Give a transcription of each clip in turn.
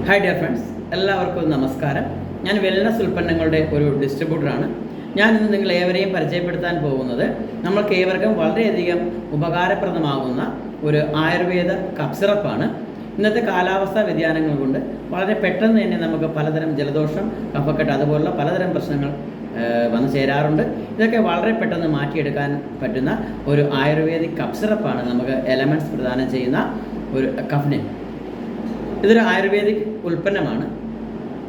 Hi dear friends, എല്ലാവർക്കും നമസ്കാരം. ഞാൻ വെൽനസ് ഉൽപ്പന്നങ്ങളുടെ ഒരു ഡിസ്ട്രിബ്യൂട്ടറാണ്. ഞാൻ ഇന്ന് നിങ്ങൾ ഏവരെയും പരിചയപ്പെടുത്താൻ പോകുന്നത് നമ്മൾക്ക് ഏവർക്കും വളരെയധികം ഉപകാരപ്രദമാകുന്ന ഒരു ആയുർവേദ കഫ് സിറപ്പാണ്. ഇന്നത്തെ കാലാവസ്ഥാ വ്യതിയാനങ്ങൾ കൊണ്ട് വളരെ പെട്ടെന്ന് തന്നെ നമുക്ക് പലതരം ജലദോഷം, കഫക്കെട്ട് അതുപോലുള്ള പലതരം പ്രശ്നങ്ങൾ വന്നു ചേരാറുണ്ട്. ഇതൊക്കെ വളരെ പെട്ടെന്ന് മാറ്റിയെടുക്കാൻ പറ്റുന്ന ഒരു ആയുർവേദിക് കഫ് സിറപ്പാണ് നമുക്ക് എലമെൻറ്റ്സ് പ്രദാനം ചെയ്യുന്ന ഒരു കഫ്നിൻ. ഇതൊരു ആയുർവേദിക് ഉൽപ്പന്നമാണ്.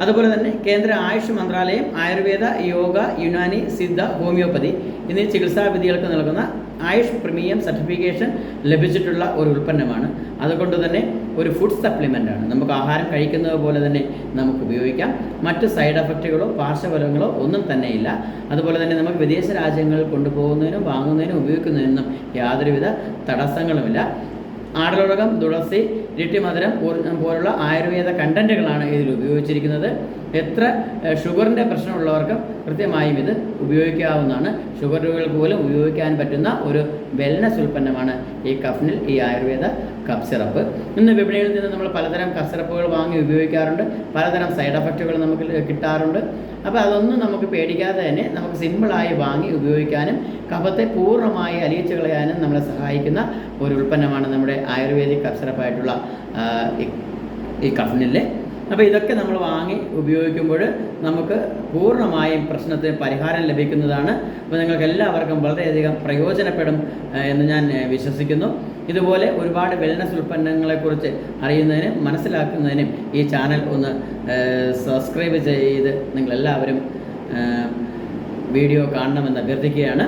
അതുപോലെ തന്നെ കേന്ദ്ര ആയുഷ് മന്ത്രാലയം ആയുർവേദ, യോഗ, യുനാനി, സിദ്ധ, ഹോമിയോപ്പതി എന്നീ ചികിത്സാ വിധികൾക്ക് നൽകുന്ന ആയുഷ് പ്രീമിയം സർട്ടിഫിക്കേഷൻ ലഭിച്ചിട്ടുള്ള ഒരു ഉൽപ്പന്നമാണ്. അതുകൊണ്ട് തന്നെ ഒരു ഫുഡ് സപ്ലിമെൻ്റാണ്. നമുക്ക് ആഹാരം കഴിക്കുന്നത് പോലെ തന്നെ നമുക്ക് ഉപയോഗിക്കാം. മറ്റ് സൈഡ് എഫക്റ്റുകളോ പാർശ്വഫലങ്ങളോ ഒന്നും തന്നെയില്ല. അതുപോലെ തന്നെ നമുക്ക് വിദേശ രാജ്യങ്ങളിൽ കൊണ്ടുപോകുന്നതിനും വാങ്ങുന്നതിനും ഉപയോഗിക്കുന്നതിനും യാതൊരുവിധ തടസ്സങ്ങളുമില്ല. ആടലോടകം, തുളസി, ഇരട്ടിമധുരം പോലുള്ള ആയുർവേദ കണ്ടൻറ്റുകളാണ് ഇതിൽ ഉപയോഗിച്ചിരിക്കുന്നത്. എത്ര ഷുഗറിൻ്റെ പ്രശ്നമുള്ളവർക്കും കൃത്യമായും ഇത് ഉപയോഗിക്കാവുന്നതാണ്. ഷുഗർ രോഗികൾക്ക് പോലും ഉപയോഗിക്കാൻ പറ്റുന്ന ഒരു വെൽനസ് ഉൽപ്പന്നമാണ് ഈ കഫ്നിൽ, ഈ ആയുർവേദ കഫ് സിറപ്പ്. ഇന്ന് വിപണിയിൽ നിന്ന് നമ്മൾ പലതരം കഫ് സിറപ്പുകൾ വാങ്ങി ഉപയോഗിക്കാറുണ്ട്. പലതരം സൈഡ് എഫക്റ്റുകൾ നമുക്ക് കിട്ടാറുണ്ട്. അപ്പോൾ അതൊന്നും നമുക്ക് പേടിക്കാതെ തന്നെ നമുക്ക് സിമ്പിളായി വാങ്ങി ഉപയോഗിക്കാനും കഫത്തെ പൂർണ്ണമായി അലിയിച്ചു കളയാനും നമ്മളെ സഹായിക്കുന്ന ഒരു ഉൽപ്പന്നമാണ് നമ്മുടെ ആയുർവേദിക് കഫ് സിറപ്പായിട്ടുള്ള ഈ കഫ്നിലെ. അപ്പോൾ ഇതൊക്കെ നമ്മൾ വാങ്ങി ഉപയോഗിക്കുമ്പോൾ നമുക്ക് പൂർണ്ണമായും പ്രശ്നത്തിന് പരിഹാരം ലഭിക്കുന്നതാണ്. അപ്പോൾ നിങ്ങൾക്ക് എല്ലാവർക്കും വളരെയധികം പ്രയോജനപ്പെടും എന്ന് ഞാൻ വിശ്വസിക്കുന്നു. ഇതുപോലെ ഒരുപാട് വെൽനസ് ഉൽപ്പന്നങ്ങളെക്കുറിച്ച് അറിയുന്നതിനും മനസ്സിലാക്കുന്നതിനും ഈ ചാനൽ ഒന്ന് സബ്സ്ക്രൈബ് ചെയ്ത് നിങ്ങളെല്ലാവരും വീഡിയോ കാണണമെന്ന് അഭ്യർത്ഥിക്കുകയാണ്.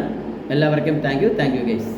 എല്ലാവർക്കും താങ്ക് യു ഗൈസ്.